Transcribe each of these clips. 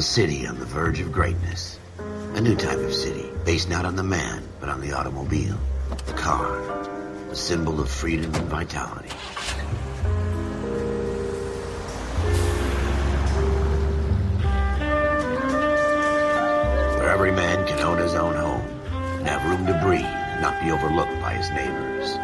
A city on the verge of greatness. A new type of city, based not on the man, but on the automobile. The car. The symbol of freedom and vitality. Where every man can own his own home and have room to breathe and not be overlooked by his neighbors.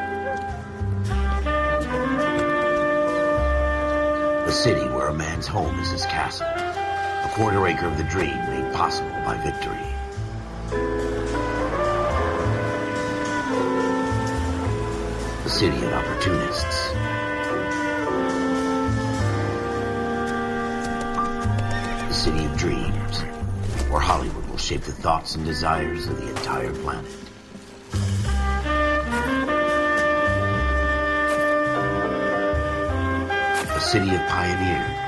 A city where a man's home is his castle. A quarter acre of the dream made possible by victory. A city of opportunists. A city of dreams, where Hollywood will shape the thoughts and desires of the entire planet. A city of pioneers.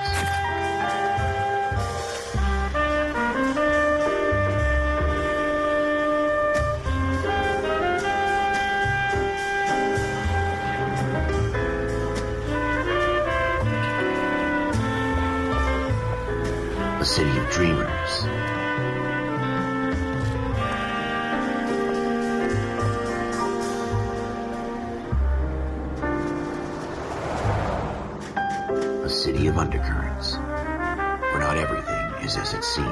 A city of dreamers. A city of undercurrents, where not everything is as it seems.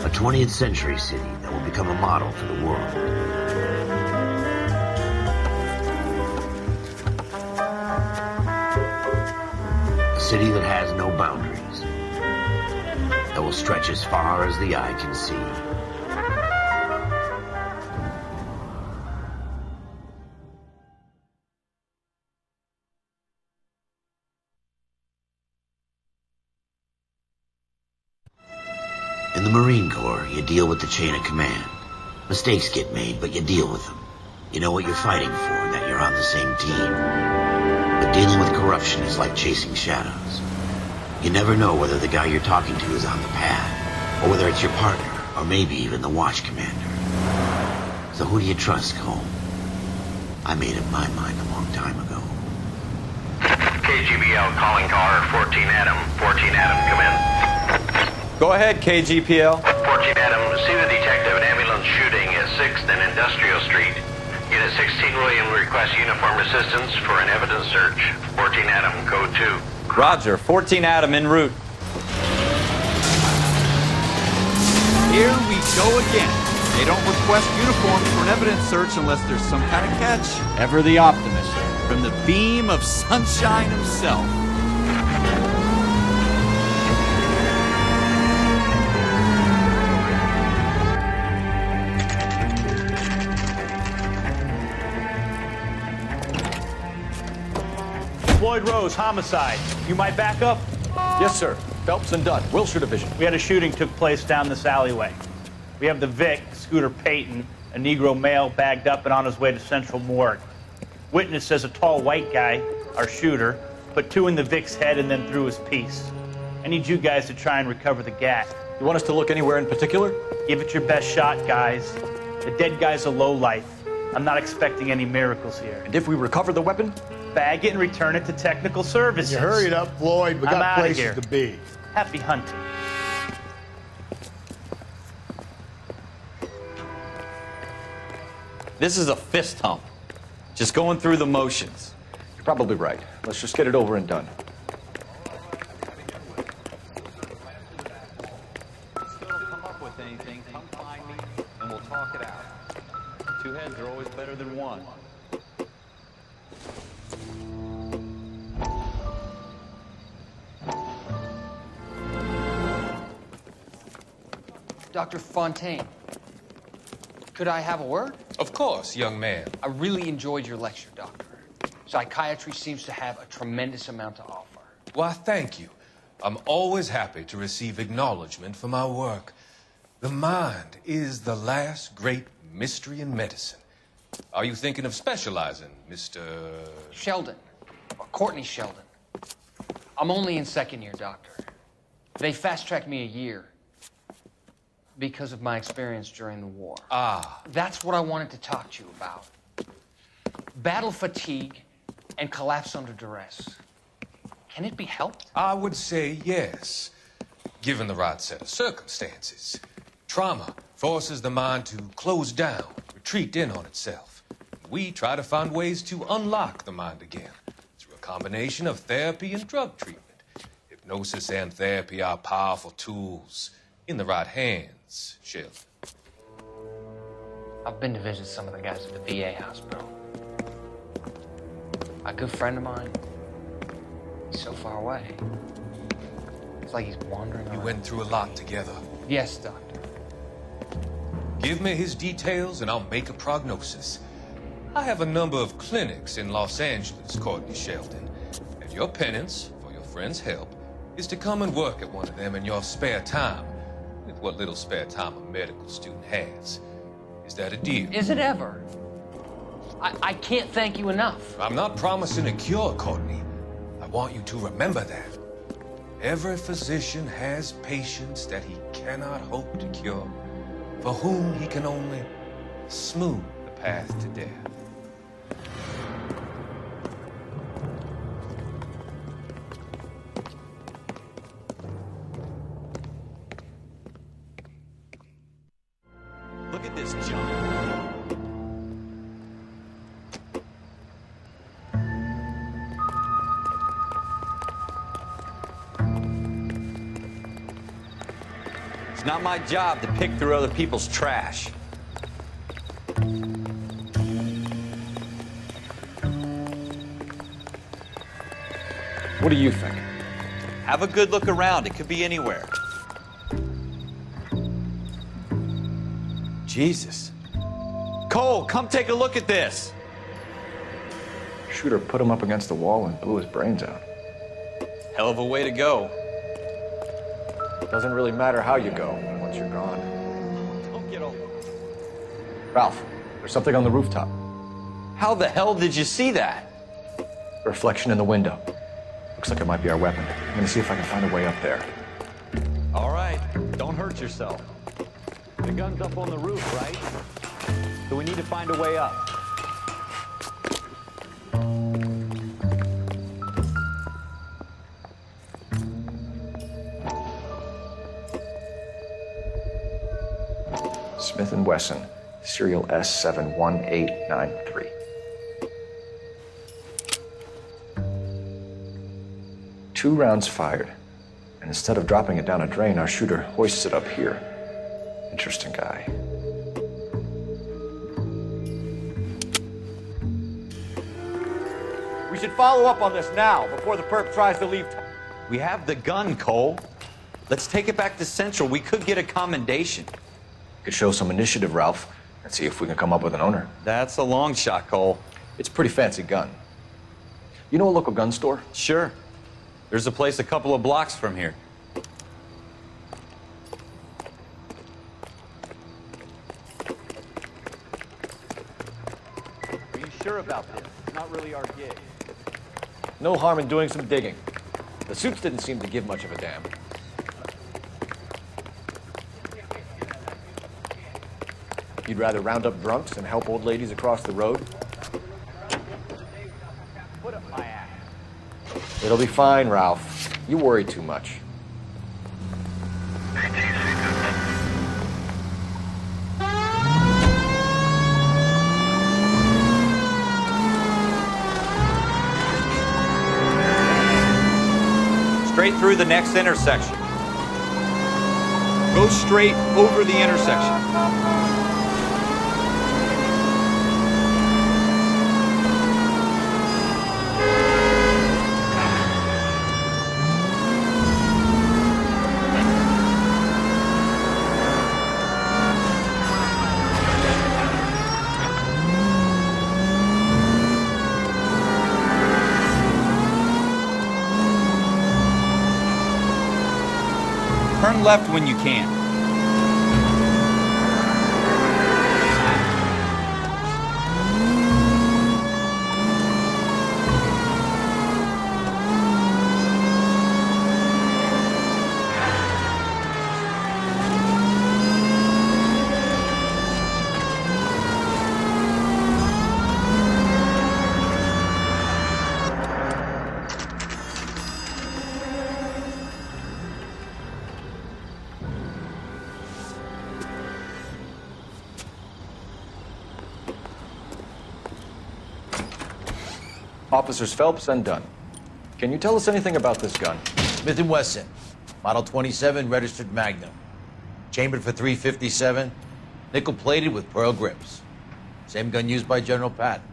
A 20th century city that will become a model for the world. A city that has no boundaries, that will stretch as far as the eye can see. In the Marine Corps, you deal with the chain of command. Mistakes get made, but you deal with them. You know what you're fighting for and that you're on the same team. But dealing with corruption is like chasing shadows. You never know whether the guy you're talking to is on the pad, or whether it's your partner, or maybe even the watch commander. So who do you trust, Cole? I made up my mind a long time ago. KGBL calling car 14 Adam. 14 Adam, come in. Go ahead, KGPL. 14 Adam, see the detective, an ambulance shooting at 6th and Industrial Street. Unit 16 William requests uniformed assistance for an evidence search. 14 Adam, code 2. Roger, 14 Adam en route. Here we go again. They don't request uniforms for an evidence search unless there's some kind of catch. Ever the optimist. From the beam of sunshine himself. Floyd Rose, homicide. You might back up? Yes, sir. Phelps and Dunn, Wilshire Division. We had a shooting took place down this alleyway. We have the Vic, Scooter Payton, a Negro male bagged up and on his way to Central Morgue. Witness says a tall white guy, our shooter, put 2 in the Vic's head and then threw his piece. I need you guys to try and recover the gat. You want us to look anywhere in particular? Give it your best shot, guys. The dead guy's a lowlife. I'm not expecting any miracles here. And if we recover the weapon? Bag it and return it to technical services. You hurry it up, Floyd. We I'm got outta places here. to be. Happy hunting. This is a fist hump. Just going through the motions. You're probably right. Let's just get it over and done. Still don't come up with anything, come find me and we'll talk it out. 2 heads are always better than 1. Dr. Fontiane, could I have a word? Of course, young man. I really enjoyed your lecture, Doctor. Psychiatry seems to have a tremendous amount to offer. Why, thank you. I'm always happy to receive acknowledgement for my work. The mind is the last great mystery in medicine. Are you thinking of specializing, Mr. Sheldon, or Courtney Sheldon. I'm only in 2nd year, Doctor. They fast-tracked me a year because of my experience during the war. Ah. That's what I wanted to talk to you about. Battle fatigue and collapse under duress. Can it be helped? I would say yes, given the right set of circumstances. Trauma forces the mind to close down, retreat in on itself. We try to find ways to unlock the mind again through a combination of therapy and drug treatment. Hypnosis and therapy are powerful tools in the right hands, Sheldon. I've been to visit some of the guys at the VA hospital. A good friend of mine, he's so far away. It's like he's wandering around. You went through a lot together. Yes, Doctor. Give me his details and I'll make a prognosis. I have a number of clinics in Los Angeles, Courtney Sheldon. And your penance, for your friend's help, is to come and work at one of them in your spare time. With what little spare time a medical student has. Is that a deal? Is it ever? I can't thank you enough. I'm not promising a cure, Courtney. I want you to remember that. Every physician has patients that he cannot hope to cure, for whom he can only smooth the path to death. Look at this junk. It's not my job to pick through other people's trash. What do you think? Have a good look around. It could be anywhere. Jesus. Cole, come take a look at this. Shooter put him up against the wall and blew his brains out. Hell of a way to go. Doesn't really matter how you go once you're gone. Don't get all... Ralph, there's something on the rooftop. How the hell did you see that? A reflection in the window. Looks like it might be our weapon. I'm gonna see if I can find a way up there. All right, don't hurt yourself. The gun's up on the roof, right? So we need to find a way up. Smith & Wesson, serial S71893. 2 rounds fired, and instead of dropping it down a drain, our shooter hoists it up here. Interesting guy. We should follow up on this now, before the perp tries to leave. We have the gun, Cole. Let's take it back to Central. We could get a commendation. Could show some initiative, Ralph, and see if we can come up with an owner. That's a long shot, Cole. It's a pretty fancy gun. You know a local gun store? Sure. There's a place a couple of blocks from here. Are you sure about this? It's not really our gig. No harm in doing some digging. The suits didn't seem to give much of a damn. You'd rather round up drunks than help old ladies across the road? Put up my ass. It'll be fine, Ralph. You worry too much. Straight through the next intersection. Go straight over the intersection. Turn left when you can. Officers Phelps and Dunn. Can you tell us anything about this gun? Smith & Wesson, Model 27, registered Magnum. Chambered for .357, nickel-plated with pearl grips. Same gun used by General Patton.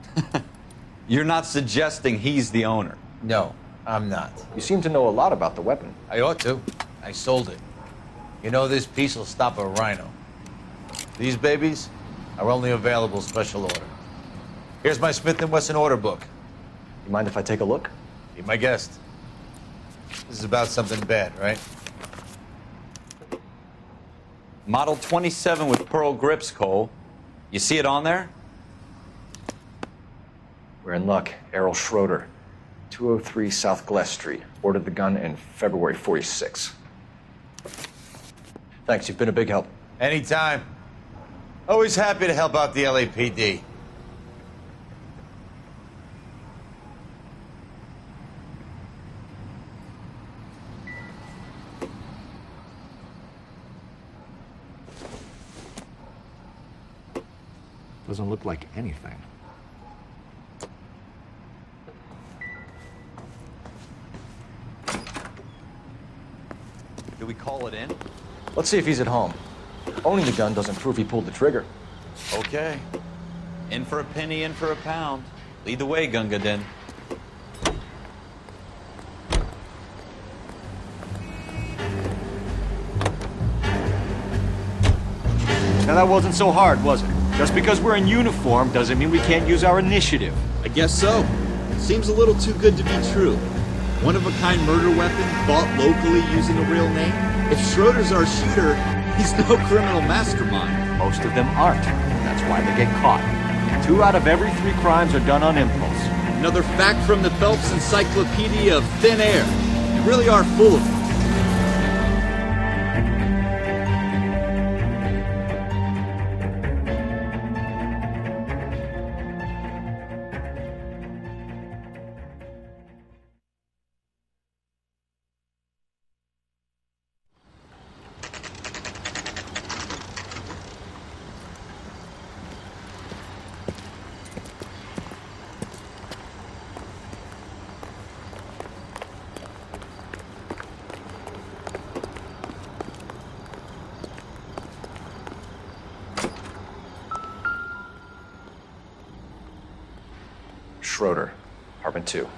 You're not suggesting he's the owner? No, I'm not. You seem to know a lot about the weapon. I ought to. I sold it. You know, this piece will stop a rhino. These babies are only available special order. Here's my Smith & Wesson order book. You mind if I take a look? Be my guest. This is about something bad, right? Model 27 with pearl grips, Cole. You see it on there? We're in luck. Errol Schroeder, 203 South Glass Street. Ordered the gun in February '46. Thanks, you've been a big help. Anytime. Always happy to help out the LAPD. Doesn't look like anything. Do we call it in? Let's see if he's at home. Owning the gun doesn't prove he pulled the trigger. Okay. In for a penny, in for a pound. Lead the way, Gunga Din. Now that wasn't so hard, was it? Just because we're in uniform doesn't mean we can't use our initiative. I guess so. Seems a little too good to be true. One-of-a-kind murder weapon bought locally using a real name? If Schroeder's our shooter, he's no criminal mastermind. Most of them aren't. That's why they get caught. 2 out of every 3 crimes are done on impulse. Another fact from the Phelps Encyclopedia of Thin Air. You really are full of it. Schroeder, apartment 2.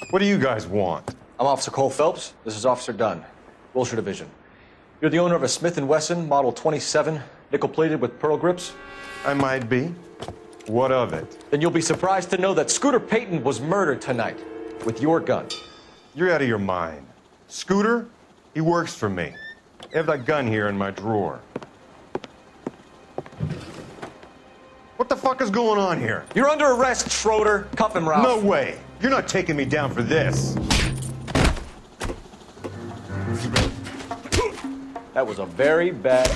What do you guys want? I'm Officer Cole Phelps. This is Officer Dunn, Wilshire Division. You're the owner of a Smith & Wesson Model 27, nickel-plated with pearl grips? I might be. What of it? Then you'll be surprised to know that Scooter Payton was murdered tonight with your gun. You're out of your mind. Scooter? He works for me. I have that gun here in my drawer. What the fuck is going on here? You're under arrest, Schroeder. Cuff him, Ralph. No way. You're not taking me down for this. That was a very bad...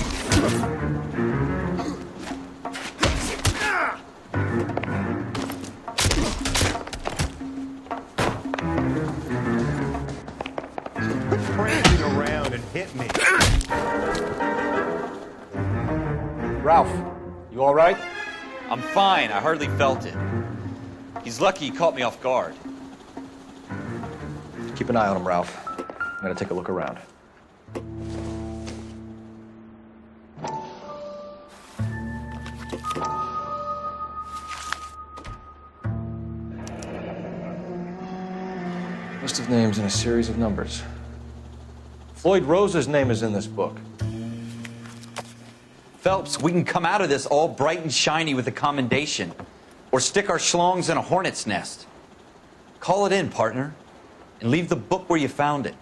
Quit prancing around and hit me. Ralph, you all right? I'm fine. I hardly felt it. He's lucky he caught me off guard. Keep an eye on him, Ralph. I'm gonna take a look around. List of names and a series of numbers. Floyd Rose's name is in this book. Phelps, we can come out of this all bright and shiny with a commendation. Or stick our schlongs in a hornet's nest. Call it in, partner. And leave the book where you found it.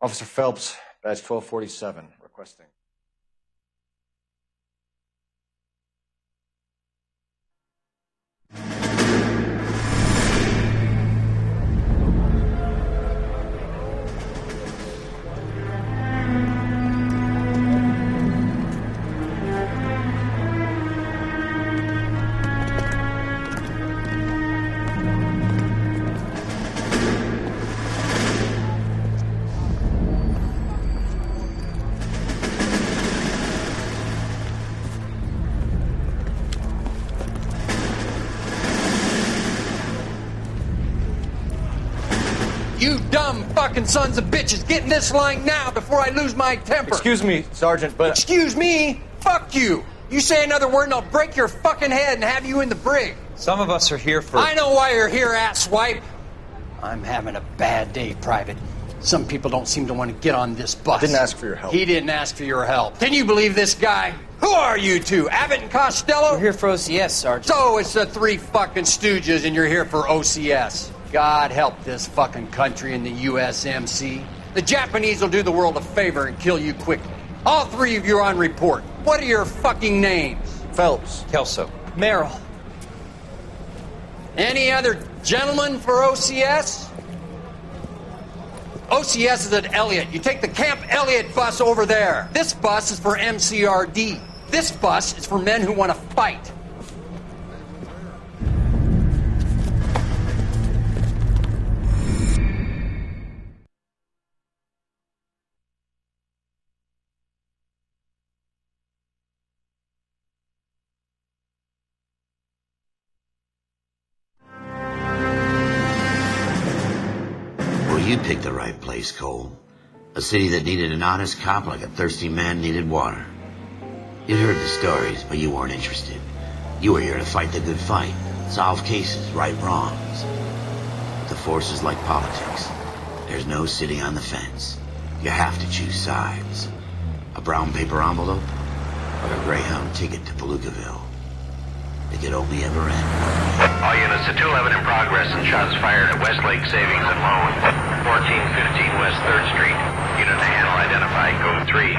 Officer Phelps, badge 1247, requesting. You dumb fucking sons of bitches, get in this line now before I lose my temper. Excuse me, Sergeant, but... Excuse me? Fuck you. You say another word and I'll break your fucking head and have you in the brig. Some of us are here for... I know why you're here, asswipe. I'm having a bad day, Private. Some people don't seem to want to get on this bus. Didn't ask for your help. He didn't ask for your help. Can you believe this guy? Who are you two? Abbott and Costello? We're here for OCS, Sergeant. So it's the three fucking stooges and you're here for OCS. God help this fucking country and the USMC. The Japanese will do the world a favor and kill you quickly. All three of you are on report. What are your fucking names? Phelps. Kelso. Merrill. Any other gentlemen for OCS? OCS is at Elliott. You take the Camp Elliott bus over there. This bus is for MCRD. This bus is for men who want to fight. You picked the right place, Cole. A city that needed an honest cop like a thirsty man needed water. You'd heard the stories, but you weren't interested. You were here to fight the good fight, solve cases, right wrongs. But the force is like politics. There's no sitting on the fence. You have to choose sides. A brown paper envelope, or a Greyhound ticket to Palookaville. It could only ever end. All units to 211 in progress and shots fired at Westlake Savings and Loan, 1415 West 3rd Street. Unit to handle identified, code 3.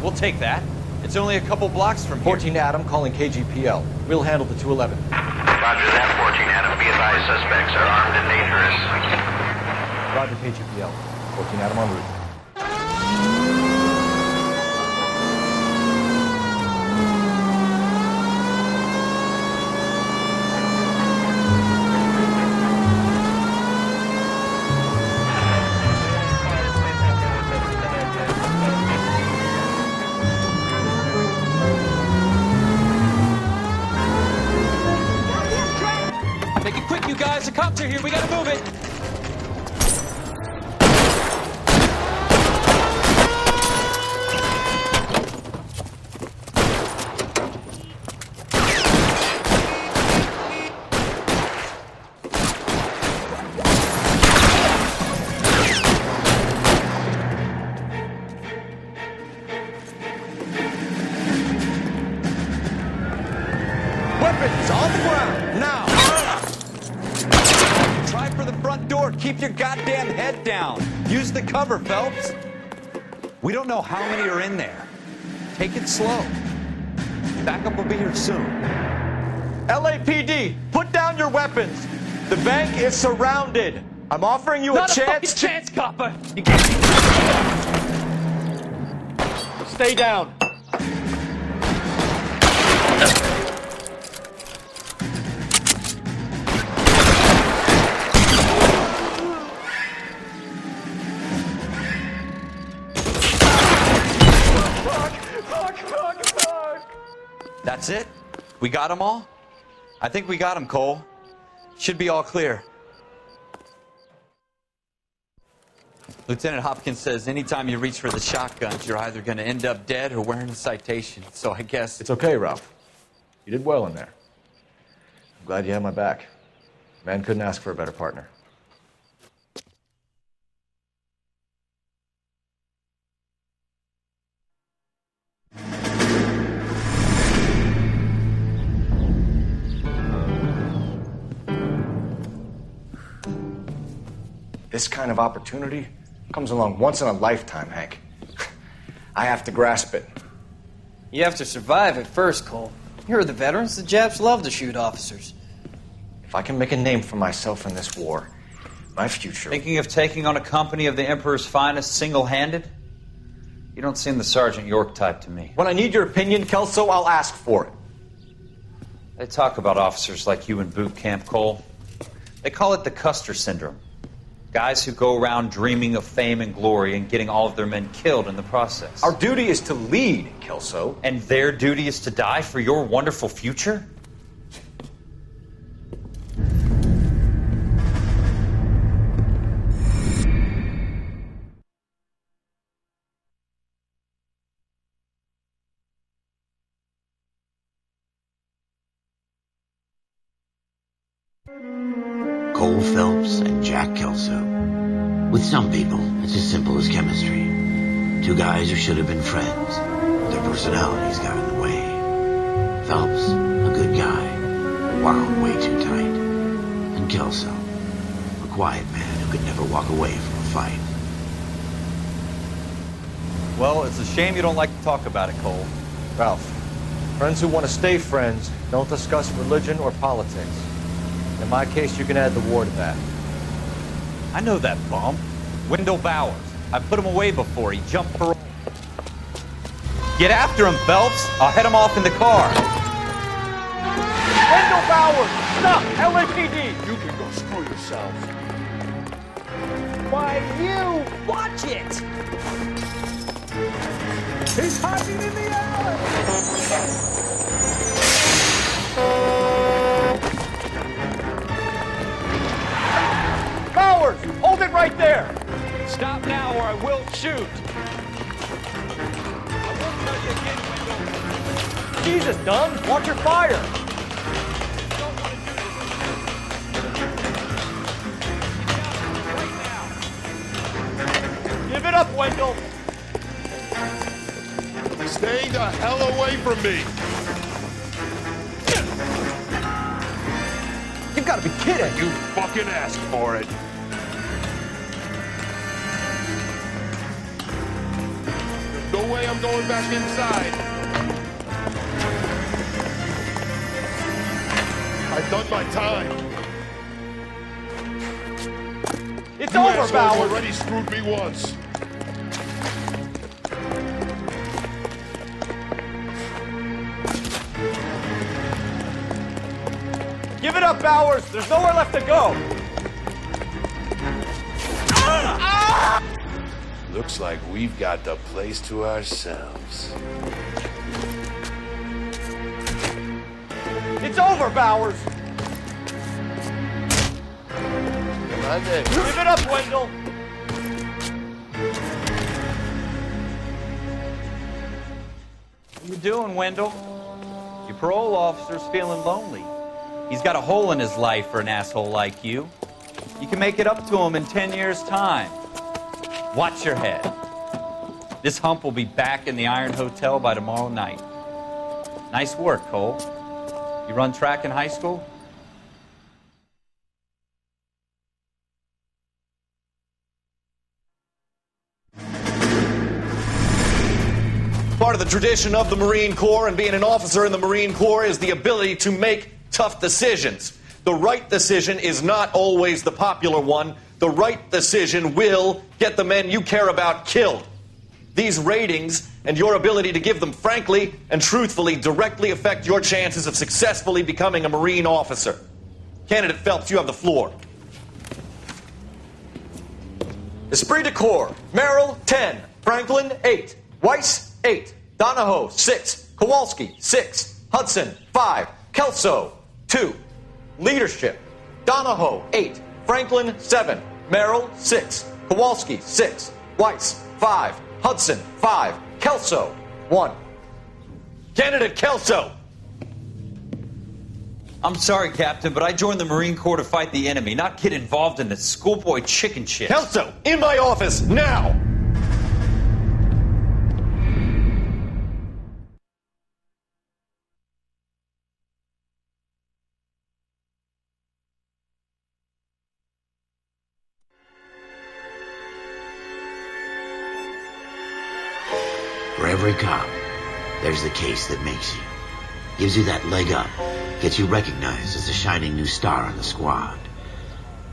We'll take that. It's only a couple blocks from here. 14 Adam calling KGPL. We'll handle the 211. Roger that, 14 Adam. Be advised, suspects are armed and dangerous. Roger, KGPL. 14 Adam en route. Make it quick, you guys. The cops are here. We gotta move it. Weapons on the ground, now! Try for the front door. Keep your goddamn head down. Use the cover, Phelps. We don't know how many are in there. Take it slow. Backup will be here soon. LAPD, put down your weapons. The bank is surrounded. I'm offering you a chance. Not a fucking chance, copper. You Stay down. That's it? We got them all? I think we got them, Cole. Should be all clear. Lieutenant Hopkins says anytime you reach for the shotguns, you're either going to end up dead or wearing a citation. So I guess... It's okay, Ralph. You did well in there. I'm glad you had my back. Man couldn't ask for a better partner. This kind of opportunity comes along once in a lifetime, Hank. I have to grasp it. You have to survive it first, Cole. You're the veterans. The Japs love to shoot officers. If I can make a name for myself in this war, my future... Thinking of taking on a company of the Emperor's finest single-handed? You don't seem the Sergeant York type to me. When I need your opinion, Kelso, I'll ask for it. They talk about officers like you in boot camp, Cole. They call it the Custer syndrome. Guys who go around dreaming of fame and glory and getting all of their men killed in the process. Our duty is to lead, Kelso. And their duty is to die for your wonderful future? Cole Phelps and Jack Kelso. With some people, it's as simple as chemistry. Two guys who should have been friends. Their personalities got in the way. Phelps, a good guy, wound way too tight. And Kelso, a quiet man who could never walk away from a fight. Well, it's a shame you don't like to talk about it, Cole. Ralph, friends who want to stay friends don't discuss religion or politics. In my case, you can add the war to that. I know that bum. Wendell Bowers. I put him away before. He jumped parole. Get after him, Phelps. I'll head him off in the car. Wendell Bowers! Stop! LAPD! You can go screw yourself. Why, you! Watch it! He's hiding in the alley! Bowers! Hold it right there! Stop now or I will shoot! I won't touch you again, Wendell. Jesus, Dunn! Watch your fire! Give it up, Wendell! Stay the hell away from me! You've got to be kidding! You fucking asked for it! There's no way I'm going back inside! I've done my time! It's you over, Bowers! already screwed me once! Give it up, Bowers! There's nowhere left to go! Looks like we've got the place to ourselves. It's over, Bowers! Come on then. Give it up, Wendell! What you doing, Wendell? Your parole officer's feeling lonely. He's got a hole in his life for an asshole like you. You can make it up to him in 10 years' time. Watch your head. This hump will be back in the Iron Hotel by tomorrow night. Nice work, Cole. You run track in high school? Part of the tradition of the Marine Corps and being an officer in the Marine Corps is the ability to make tough decisions. The right decision is not always the popular one. The right decision will get the men you care about killed. These ratings and your ability to give them frankly and truthfully directly affect your chances of successfully becoming a Marine officer. Candidate Phelps, you have the floor. Esprit de Corps, Merrill, 10. Franklin, 8. Weiss, 8. Donahoe, 6. Kowalski, 6. Hudson, 5. Kelso, 2. Leadership, Donahoe, 8. Franklin, 7. Merrill, 6. Kowalski, 6. Weiss, 5. Hudson, 5. Kelso, 1. Candidate Kelso! I'm sorry, Captain, but I joined the Marine Corps to fight the enemy, not get involved in this schoolboy chicken shit. Kelso, in my office, now! For every cop, there's the case that makes you. Gives you that leg up, gets you recognized as a shining new star in the squad.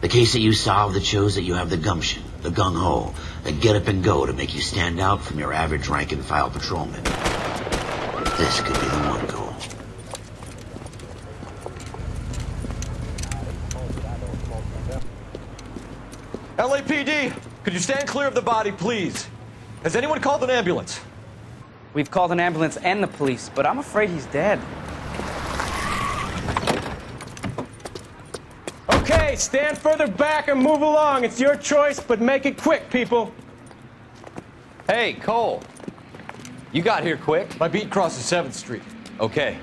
The case that you solve that shows that you have the gumption, the gung-ho, the get up and go to make you stand out from your average rank-and-file patrolman. This could be the one, Cole. LAPD, could you stand clear of the body, please? Has anyone called an ambulance? We've called an ambulance and the police, but I'm afraid he's dead. Okay, stand further back and move along. It's your choice, but make it quick, people. Hey, Cole. You got here quick. My beat crosses 7th Street. Okay.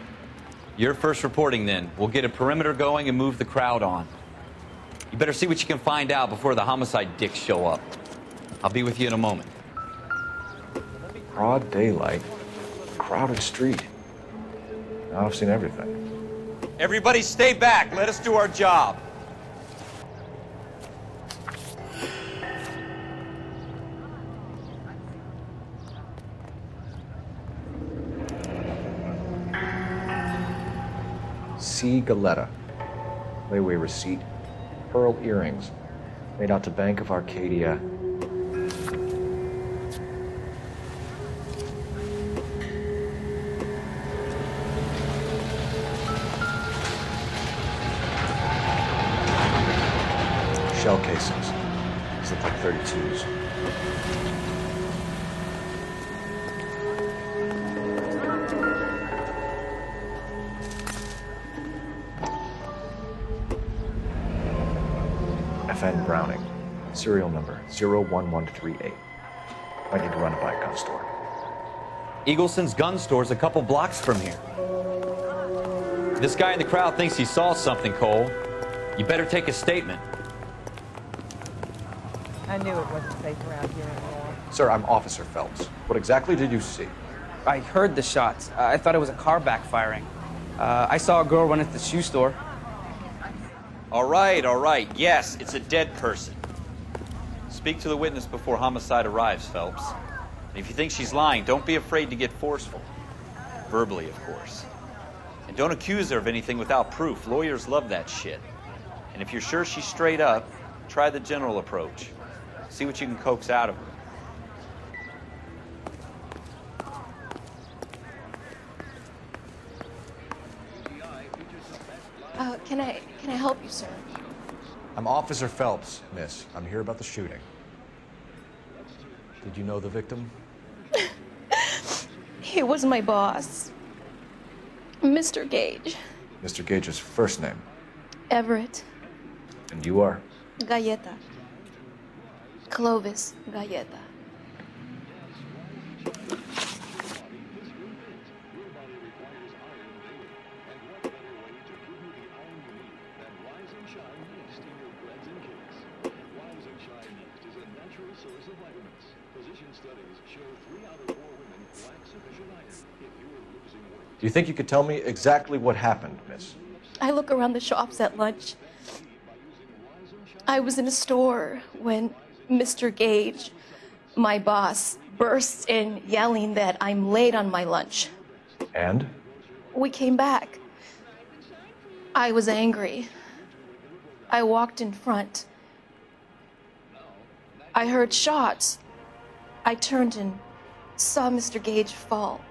You're first reporting then. We'll get a perimeter going and move the crowd on. You better see what you can find out before the homicide dicks show up. I'll be with you in a moment. Broad daylight, crowded street. Now I've seen everything. Everybody stay back. Let us do our job. C. Galetta. Layaway receipt. Pearl earrings. Made out to Bank of Arcadia. Shell casings. These look like 32s. FN Browning. Serial number 01138. Might need to run it by a gun store. Eagleson's gun store's a couple blocks from here. This guy in the crowd thinks he saw something, Cole. You better take a statement. I knew it wasn't safe around here anymore. Sir, I'm Officer Phelps. What exactly did you see? I heard the shots. I thought it was a car backfiring. I saw a girl run into the shoe store. All right. Yes, it's a dead person. Speak to the witness before homicide arrives, Phelps. And if you think she's lying, don't be afraid to get forceful. Verbally, of course. And don't accuse her of anything without proof. Lawyers love that shit. And if you're sure she's straight up, try the general approach. See what you can coax out of her. Can I help you, sir? I'm Officer Phelps, miss. I'm here about the shooting. Did you know the victim? He was my boss, Mr. Gage. Mr. Gage's first name. Everett. And you are? Galleta. Clovis Galleta. Do you think you could tell me exactly what happened, miss? I look around the shops at lunch. I was in a store when Mr. Gage, my boss, bursts in yelling that I'm late on my lunch. And? We came back. I was angry. I walked in front. I heard shots. I turned and saw Mr. Gage fall.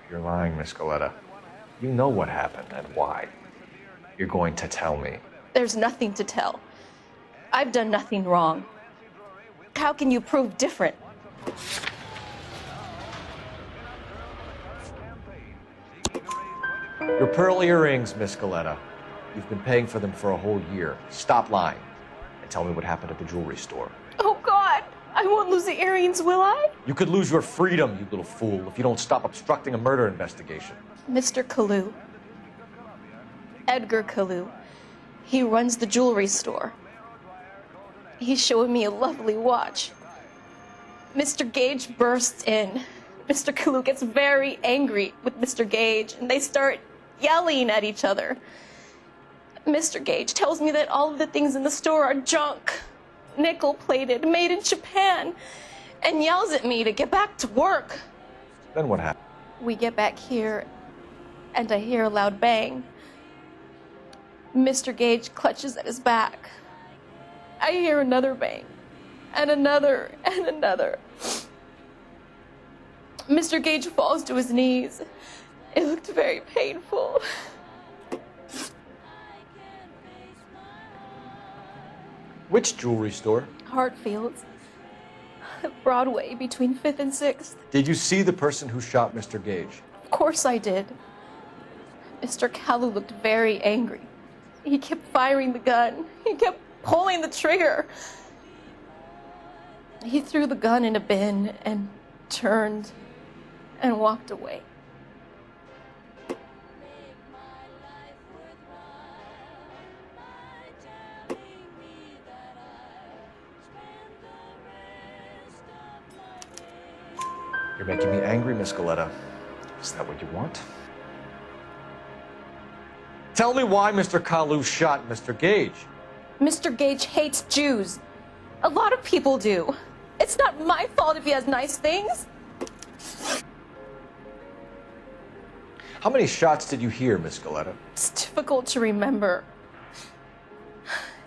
You're lying, Miss Galetta. You know what happened and why. You're going to tell me. There's nothing to tell. I've done nothing wrong. How can you prove different? Your pearl earrings, Miss Galetta. You've been paying for them for a whole year. Stop lying and tell me what happened at the jewelry store. Oh, God! I won't lose the earrings, will I? You could lose your freedom, you little fool, if you don't stop obstructing a murder investigation. Mr. Kalu. Edgar Kalu. He runs the jewelry store. He's showing me a lovely watch. Mr. Gage bursts in. Mr. Kalu gets very angry with Mr. Gage, and they start yelling at each other. Mr. Gage tells me that all of the things in the store are junk, nickel-plated, made in Japan, and yells at me to get back to work. Then what happened? We get back here, and I hear a loud bang. Mr. Gage clutches at his back. I hear another bang, and another, and another. Mr. Gage falls to his knees. It looked very painful. Which jewelry store? Hartfield's. Broadway, between 5th and 6th. Did you see the person who shot Mr. Gage? Of course I did. Mr. Kalu looked very angry. He kept firing the gun. He kept pulling the trigger. He threw the gun in a bin and turned and walked away. You're making me angry, Miss Galetta. Is that what you want? Tell me why Mr. Kalu shot Mr. Gage. Mr. Gage hates Jews. A lot of people do. It's not my fault if he has nice things. How many shots did you hear, Miss Galetta? It's difficult to remember.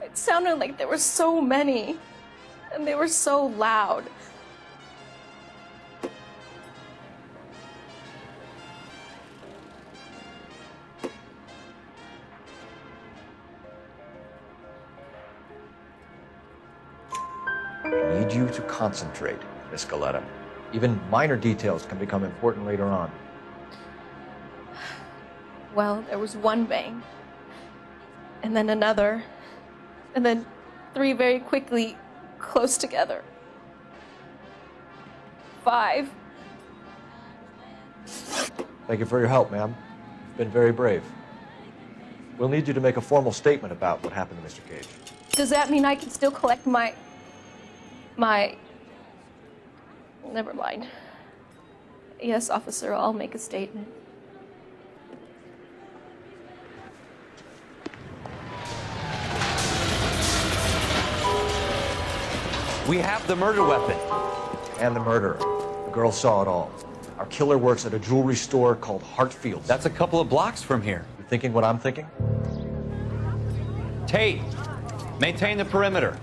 It sounded like there were so many, and they were so loud. I need you to concentrate, Miss Galetta. Even minor details can become important later on. Well, there was one bang, and then another, and then three very quickly, close together. 5. Thank you for your help, ma'am. You've been very brave. We'll need you to make a formal statement about what happened to Mr. Gage. Does that mean I can still collect my... Never mind. Yes, officer, I'll make a statement. We have the murder weapon. And the murderer. The girl saw it all. Our killer works at a jewelry store called Hartfield's. That's a couple of blocks from here. You thinking what I'm thinking? Tate, maintain the perimeter.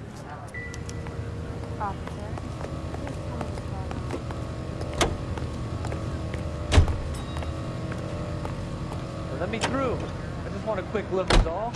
Let me through. I just want a quick look is all.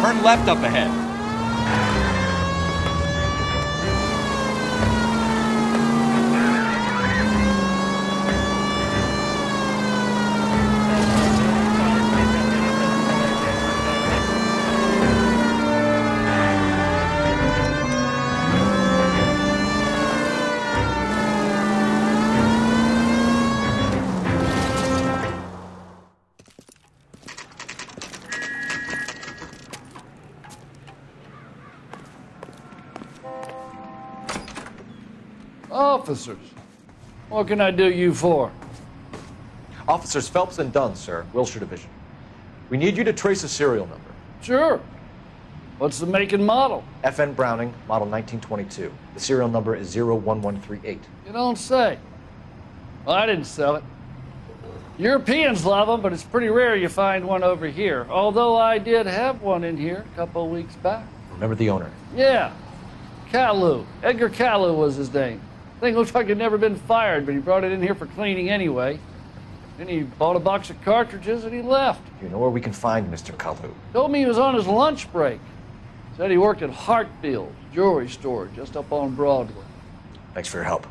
Turn left up ahead. Officers, what can I do you for? Officers Phelps and Dunn, sir, Wilshire Division. We need you to trace a serial number. Sure. What's the make and model? FN Browning, model 1922. The serial number is 01138. You don't say. Well, I didn't sell it. Europeans love them, but it's pretty rare you find one over here. Although I did have one in here a couple of weeks back. Remember the owner? Yeah. Kalu. Edgar Kalu was his name. Thing looks like he'd never been fired, but he brought it in here for cleaning anyway. Then he bought a box of cartridges and he left. You know where we can find Mr. Kalu? Told me he was on his lunch break. Said he worked at Hartfield's jewelry store just up on Broadway. Thanks for your help.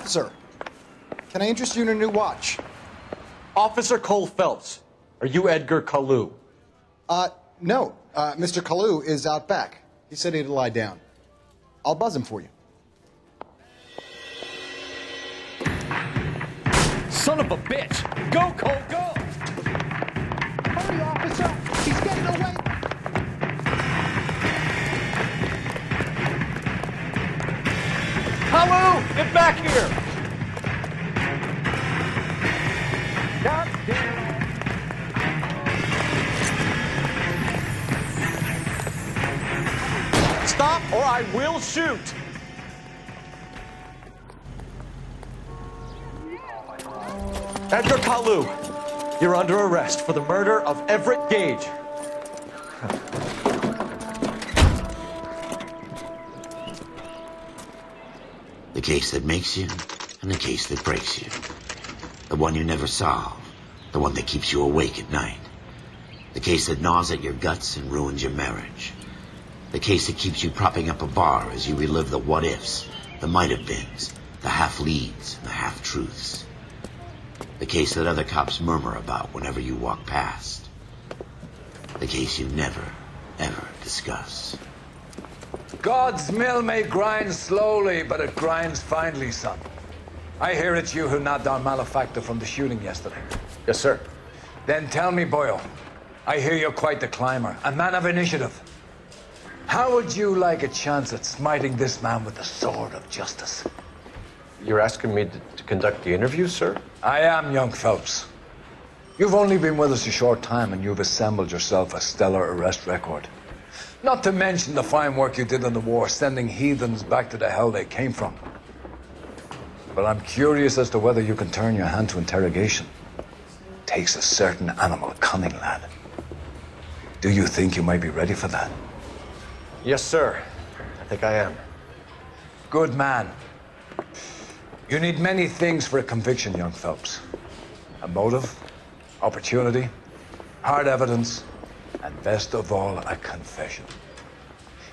Officer, can I interest you in a new watch? Officer Cole Phelps, are you Edgar Kalu? No. Mr. Kalu is out back. He said he'd lie down. I'll buzz him for you. Son of a bitch! Go, Cole, go! Hurry, officer! He's getting away! Kalu, get back here! God damn. Stop or I will shoot! Edgar Kalu, you're under arrest for the murder of Everett Gage. The case that makes you, and the case that breaks you. The one you never solve, the one that keeps you awake at night. The case that gnaws at your guts and ruins your marriage. The case that keeps you propping up a bar as you relive the what-ifs, the might-have-beens, the half-leads, and the half-truths. The case that other cops murmur about whenever you walk past. The case you never, ever discuss. God's mill may grind slowly, but it grinds finely, son. I hear it's you who nabbed our malefactor from the shooting yesterday. Yes, sir. Then tell me, Boyle, I hear you're quite the climber, a man of initiative. How would you like a chance at smiting this man with the sword of justice? You're asking me to conduct the interview, sir? I am, young Phelps. You've only been with us a short time and you've assembled yourself a stellar arrest record. Not to mention the fine work you did in the war, sending heathens back to the hell they came from. But I'm curious as to whether you can turn your hand to interrogation. Takes a certain animal cunning, lad. Do you think you might be ready for that? Yes, sir. I think I am. Good man. You need many things for a conviction, young Phelps. A motive, opportunity, hard evidence, and best of all, a confession.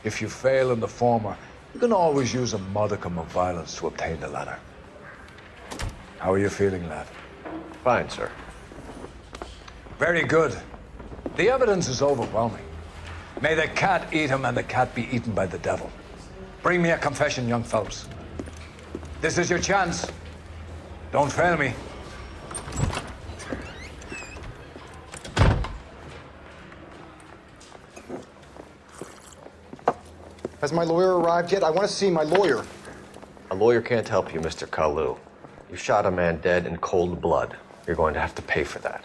If you fail in the former, you can always use a modicum of violence to obtain the latter. How are you feeling, lad? Fine, sir. Very good. The evidence is overwhelming. May the cat eat him and the cat be eaten by the devil. Bring me a confession, young Phelps. This is your chance. Don't fail me. Has my lawyer arrived yet? I want to see my lawyer. A lawyer can't help you, Mr. Kalu. You shot a man dead in cold blood. You're going to have to pay for that.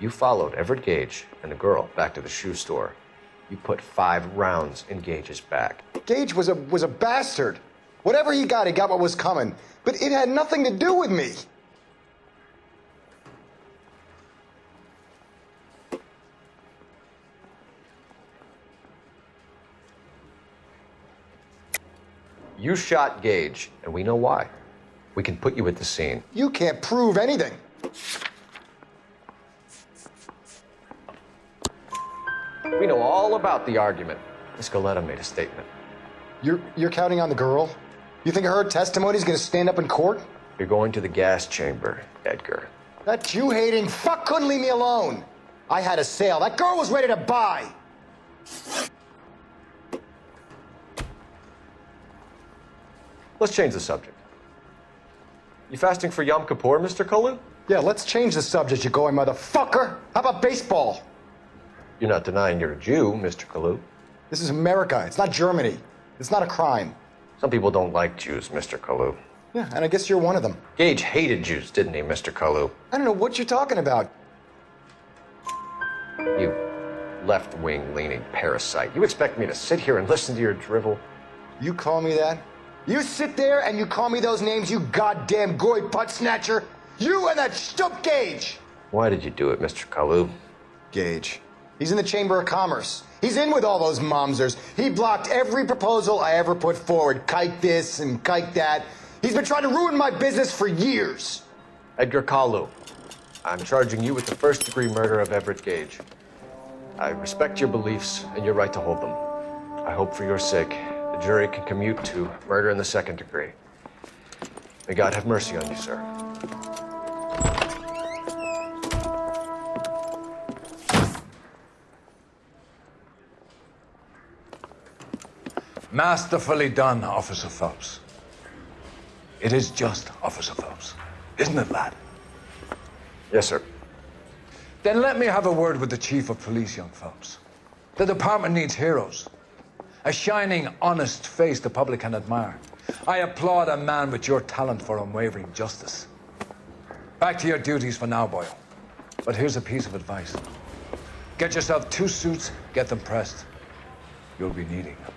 You followed Everett Gage and the girl back to the shoe store. You put 5 rounds in Gage's back. Gage was a bastard. Whatever he got what was coming. But it had nothing to do with me. You shot Gage, and we know why. We can put you at the scene. You can't prove anything. We know all about the argument. Miss Goleta made a statement. You're counting on the girl? You think her testimony is going to stand up in court? You're going to the gas chamber, Edgar. That Jew-hating fuck couldn't leave me alone. I had a sale. That girl was ready to buy. Let's change the subject. You fasting for Yom Kippur, Mr. Kalu? Yeah, let's change the subject, you going motherfucker. How about baseball? You're not denying you're a Jew, Mr. Kalu. This is America. It's not Germany. It's not a crime. Some people don't like Jews, Mr. Kalu. Yeah, and I guess you're one of them. Gage hated Jews, didn't he, Mr. Kalu? I don't know what you're talking about. You left-wing leaning parasite. You expect me to sit here and listen to your drivel? You call me that? You sit there and you call me those names, you goddamn goy putt snatcher? You and that stup Gage! Why did you do it, Mr. Kalu? Gage. He's in the Chamber of Commerce. He's in with all those momsers. He blocked every proposal I ever put forward. Kike this and kike that. He's been trying to ruin my business for years. Edgar Kalu, I'm charging you with the first-degree murder of Everett Gage. I respect your beliefs and your right to hold them. I hope for your sake the jury can commute to murder in the second degree. May God have mercy on you, sir. Masterfully done, Officer Phelps. It is just Officer Phelps, isn't it, lad? Yes, sir. Then let me have a word with the Chief of Police, young Phelps. The department needs heroes. A shining, honest face the public can admire. I applaud a man with your talent for unwavering justice. Back to your duties for now, Boyle. But here's a piece of advice. Get yourself 2 suits, get them pressed. You'll be needing them.